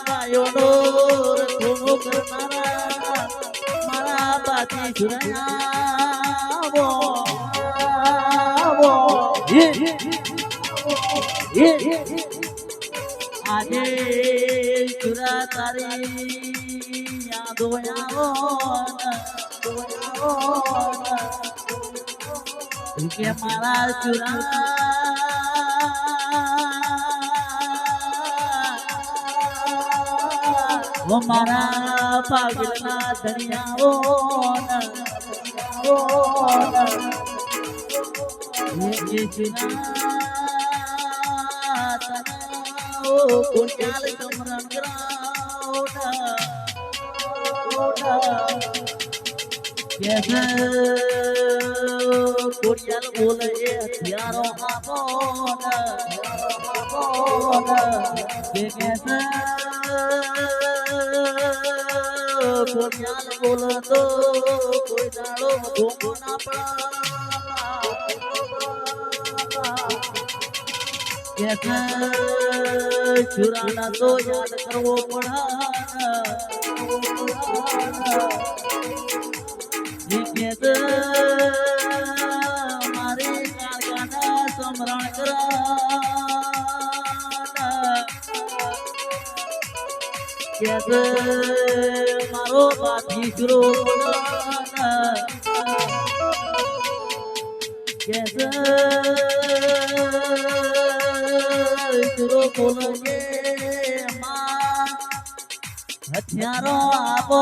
ગાયોનો રખોનો કરનારા મારા બાજી સુરાવો આજે સુરા તારી યાદો આવો કે મારા સુરા ઓ મારા પાગલના ધણિયાઓ કોણ્યાલ સમરણ કોણ્યાલ બોલે એ હથિયારો આપો કોણ્યાલ બોલે તો કોઈ દાડો ધોકો ના પડે ચુરાના તો યાદ કરવો પડે મારી કાળકાના સમરણ કરા મારો બાથી ચુરો ચુરો બોલગે હથિયારો આપો